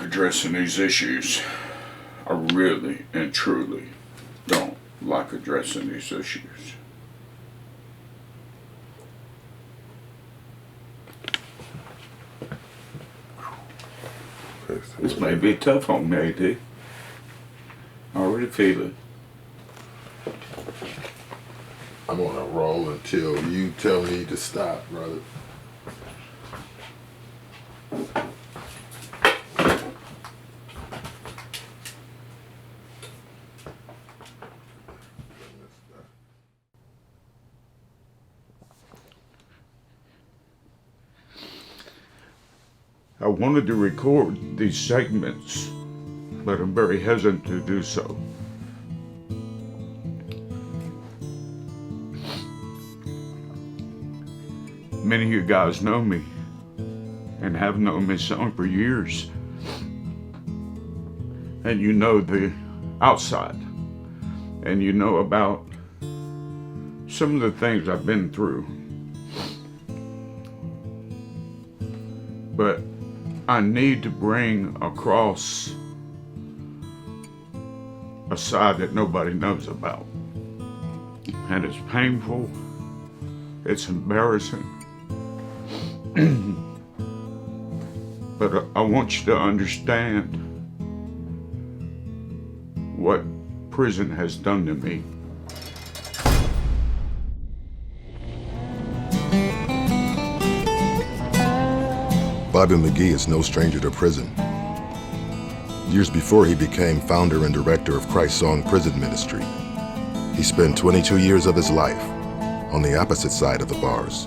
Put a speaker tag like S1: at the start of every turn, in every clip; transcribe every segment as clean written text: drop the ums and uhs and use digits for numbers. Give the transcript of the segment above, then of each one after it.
S1: addressing these issues. I really and truly don't like addressing these issues. This may be tough on me, AD. I already feel it.
S2: I'm gonna roll until you tell me to stop, brother.
S1: I wanted to record these segments, but I'm very hesitant to do so. Many of you guys know me and have known me some for years. And you know the outside. And you know about some of the things I've been through. But I need to bring across a side that nobody knows about. And it's painful, it's embarrassing. But I want you to understand what prison has done to me.
S2: Bobby McGee is no stranger to prison. Years before he became founder and director of ChristSong prison ministry, he spent 22 years of his life on the opposite side of the bars.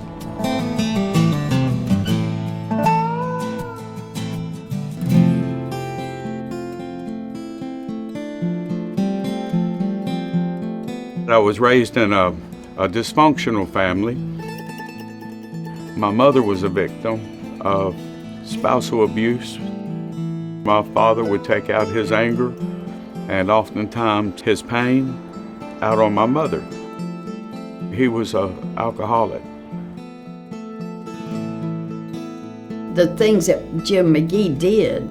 S1: I was raised in a dysfunctional family. My mother was a victim of spousal abuse. My father would take out his anger and oftentimes his pain out on my mother. He was an alcoholic.
S3: The things that Jim McGee did,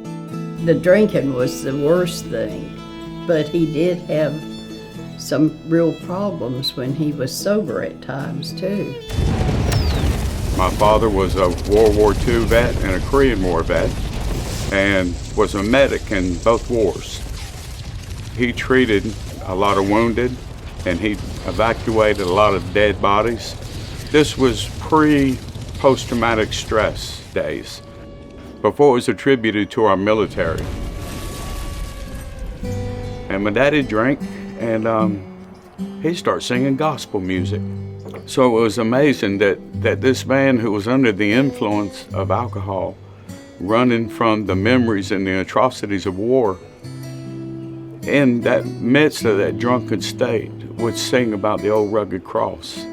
S3: the drinking was the worst thing, but he did have some real problems when he was sober at times too.
S1: My father was a World War II vet and a Korean War vet and was a medic in both wars. He treated a lot of wounded and he evacuated a lot of dead bodies. This was pre-post-traumatic stress days, before it was attributed to our military. And my daddy drank and he started singing gospel music. So it was amazing that this man who was under the influence of alcohol, running from the memories and the atrocities of war, in that midst of that drunken state, would sing about the old rugged cross.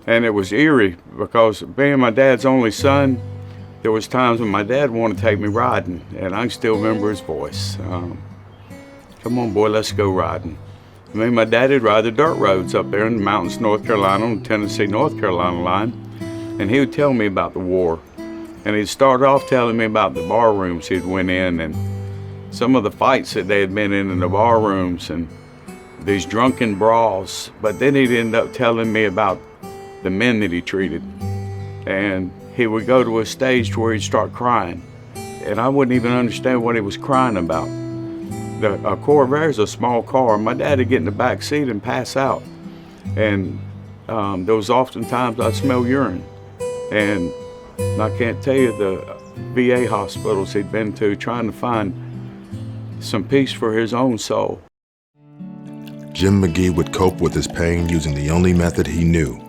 S1: And it was eerie because being my dad's only son, there was times when my dad wanted to take me riding, and I still remember his voice. Come on, boy, let's go riding. Me and my daddy'd ride the dirt roads up there in the mountains, North Carolina, on the Tennessee-North Carolina line, and he would tell me about the war. And he'd start off telling me about the bar rooms he'd went in and some of the fights that they had been in the bar rooms and these drunken brawls. But then he'd end up telling me about the men that he treated. And he would go to a stage where he'd start crying. And I wouldn't even understand what he was crying about. A Corvair is a small car. My dad would get in the back seat and pass out. And there was often times I'd smell urine. And I can't tell you the VA hospitals he'd been to trying to find some peace for his own soul.
S2: Jim McGee would cope with his pain using the only method he knew.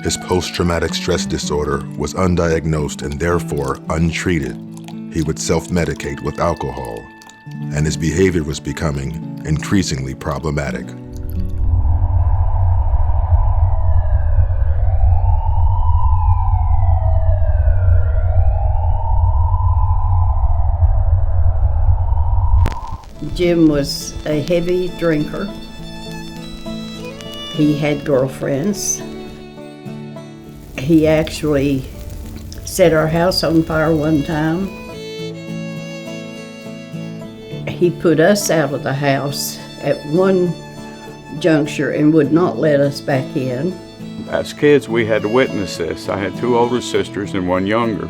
S2: His post-traumatic stress disorder was undiagnosed and therefore untreated. He would self-medicate with alcohol, and his behavior was becoming increasingly problematic.
S3: Jim was a heavy drinker. He had girlfriends. He actually set our house on fire one time. He put us out of the house at one juncture and would not let us back in.
S1: As kids, we had to witness this. I had 2 older sisters and 1 younger.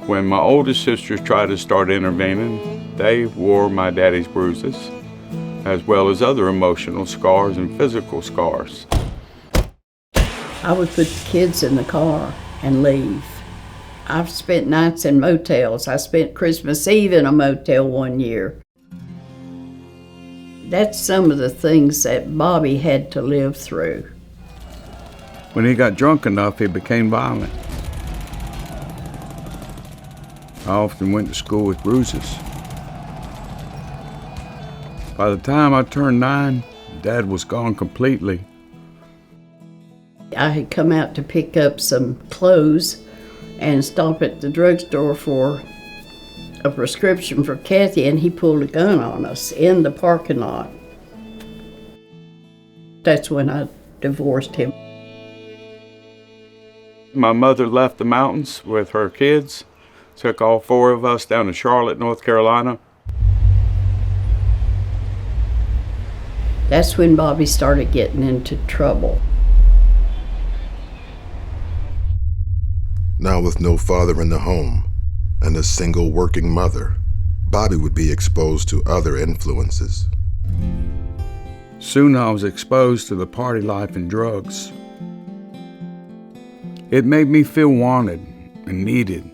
S1: When my oldest sisters tried to start intervening, they wore my daddy's bruises, as well as other emotional scars and physical scars.
S3: I would put the kids in the car and leave. I've spent nights in motels. I spent Christmas Eve in a motel one year. That's some of the things that Bobby had to live through.
S1: When he got drunk enough, he became violent. I often went to school with bruises. By the time I turned 9, Dad was gone completely.
S3: I had come out to pick up some clothes and stop at the drugstore for a prescription for Kathy, and he pulled a gun on us in the parking lot. That's when I divorced him.
S1: My mother left the mountains with her kids, took all 4 of us down to Charlotte, North Carolina.
S3: That's when Bobby started getting into trouble.
S2: Now with no father in the home and a single working mother, Bobby would be exposed to other influences.
S1: Soon I was exposed to the party life and drugs. It made me feel wanted and needed.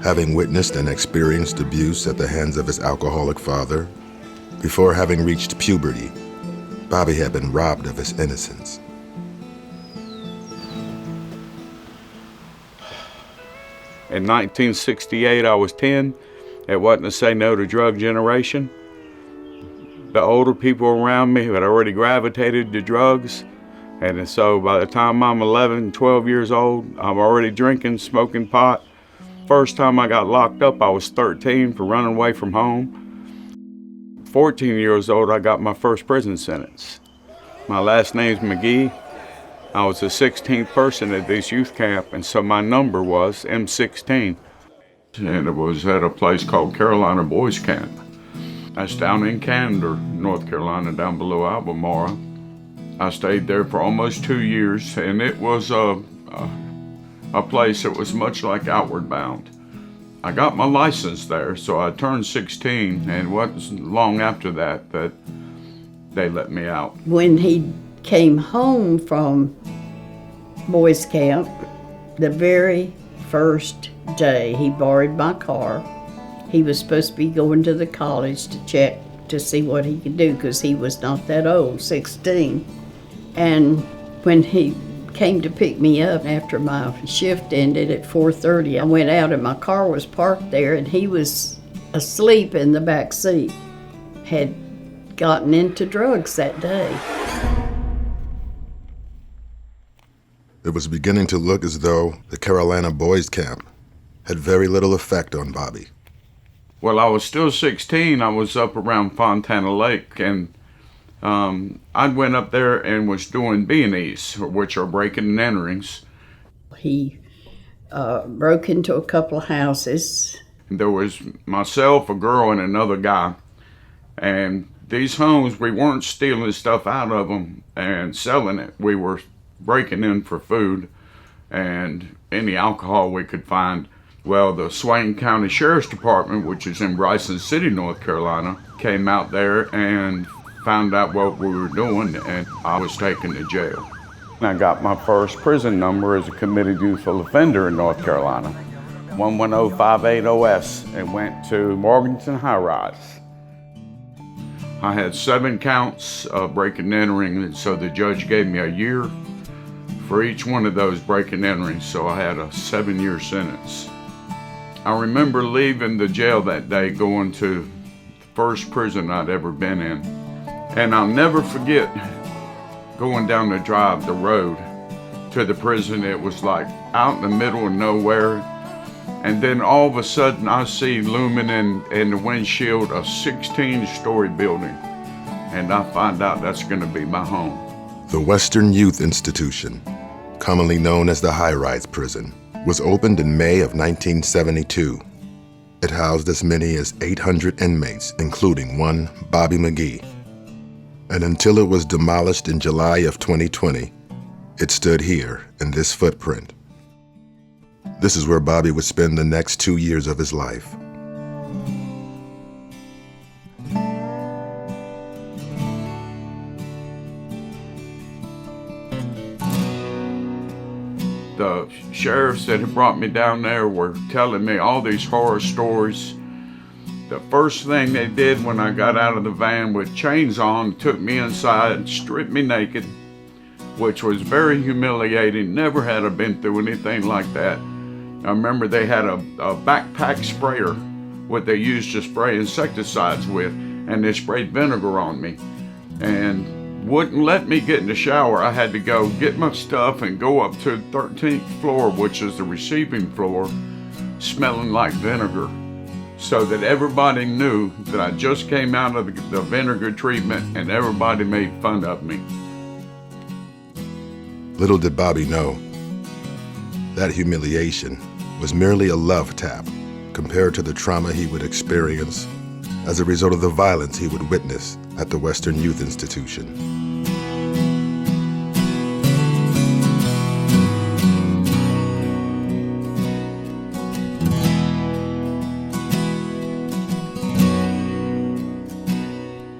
S2: Having witnessed and experienced abuse at the hands of his alcoholic father, before having reached puberty, Bobby had been robbed of his innocence.
S1: In 1968, I was 10. It wasn't a say no to drug generation. The older people around me had already gravitated to drugs. And so by the time I'm 11, 12 years old, I'm already drinking, smoking pot. First time I got locked up, I was 13 for running away from home. 14 years old, I got my first prison sentence. My last name's McGee. I was the 16th person at this youth camp, and so my number was M16. And it was at a place called Carolina Boys Camp. That's down in Candor, North Carolina, down below Albemarle. I stayed there for almost 2 years, and it was a place that was much like Outward Bound. I got my license there, so I turned 16, and it wasn't long after that that they let me out.
S3: When he came home from boys camp, the very first day he borrowed my car. He was supposed to be going to the college to check to see what he could do because he was not that old, 16. And when he came to pick me up after my shift ended at 4:30, I went out and my car was parked there and he was asleep in the back seat. Had gotten into drugs that day.
S2: It was beginning to look as though the Carolina Boys Camp had very little effect on Bobby.
S1: Well, I was still 16. I was up around Fontana Lake, and I went up there and was doing B&Es, which are breaking and enterings.
S3: He broke into a couple of houses.
S1: There was myself, a girl, and another guy. And these homes, we weren't stealing stuff out of them and selling it. We were breaking in for food and any alcohol we could find. Well, the Swain County Sheriff's Department, which is in Bryson City, North Carolina, came out there and found out what we were doing, and I was taken to jail. I got my first prison number as a committed youthful offender in North Carolina, 110580S, and went to Morganton High Rise. I had 7 counts of breaking and entering, and so the judge gave me a year for each one of those breaking and entering, so I had a 7-year sentence. I remember leaving the jail that day, going to the first prison I'd ever been in. And I'll never forget going down the drive, the road to the prison. It was like out in the middle of nowhere. And then all of a sudden I see looming in the windshield a 16-story building. And I find out that's going to be my home.
S2: The Western Youth Institution, commonly known as the High Rise Prison, was opened in May of 1972. It housed as many as 800 inmates, including one Bobby McGee. And until it was demolished in July of 2020, it stood here in this footprint. This is where Bobby would spend the next 2 years of his life.
S1: The sheriffs that had brought me down there were telling me all these horror stories. The first thing they did when I got out of the van with chains on, took me inside, stripped me naked, which was very humiliating. Never had I been through anything like that. I remember they had a backpack sprayer, what they used to spray insecticides with, and they sprayed vinegar on me and wouldn't let me get in the shower. I had to go get my stuff and go up to the 13th floor, which is the receiving floor, smelling like vinegar, so that everybody knew that I just came out of the vinegar treatment, and everybody made fun of me.
S2: Little did Bobby know, that humiliation was merely a love tap compared to the trauma he would experience as a result of the violence he would witness at the Western Youth Institution.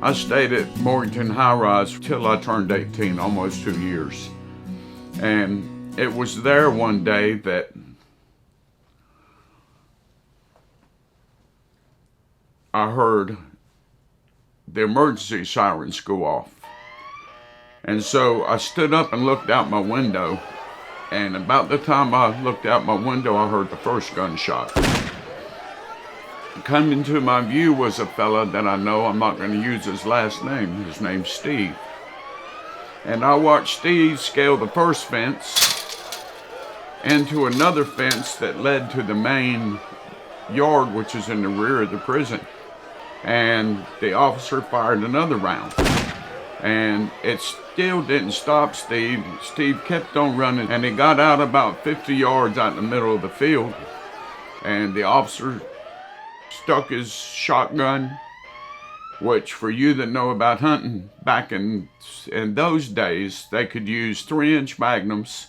S1: I stayed at Morganton High Rise till I turned 18, almost 2 years. And it was there one day that I heard the emergency sirens go off. And so I stood up and looked out my window, and about the time I looked out my window, I heard the first gunshot. Coming to my view was a fella that I know, I'm not going to use his last name. His name's Steve. And I watched Steve scale the first fence into another fence that led to the main yard, which is in the rear of the prison. And the officer fired another round. And it still didn't stop Steve. Steve kept on running, and he got out about 50 yards out in the middle of the field. And the officer stuck his shotgun, which for you that know about hunting, back in those days, they could use 3-inch magnums,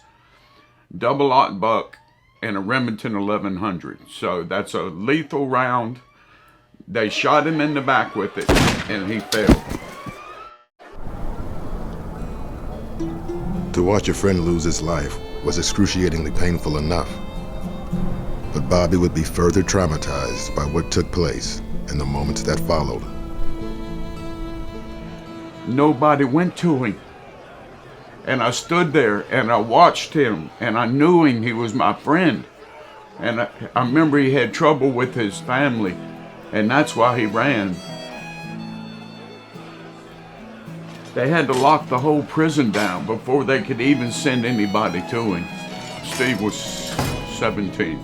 S1: double-aught buck, and a Remington 1100. So that's a lethal round. They shot him in the back with it, and he fell.
S2: To watch a friend lose his life was excruciatingly painful enough. But Bobby would be further traumatized by what took place in the moments that followed.
S1: Nobody went to him. And I stood there and I watched him, and I knew him. He was my friend. And I remember he had trouble with his family, and that's why he ran. They had to lock the whole prison down before they could even send anybody to him. Steve was 17.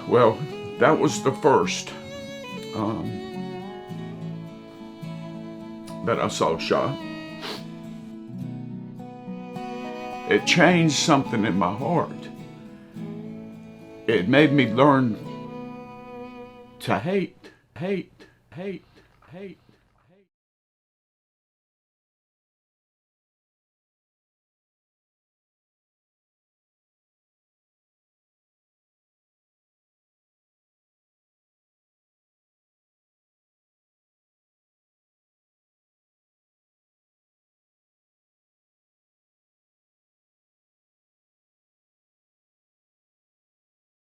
S1: Well, that was the first that I saw shot. It changed something in my heart. It made me learn to hate.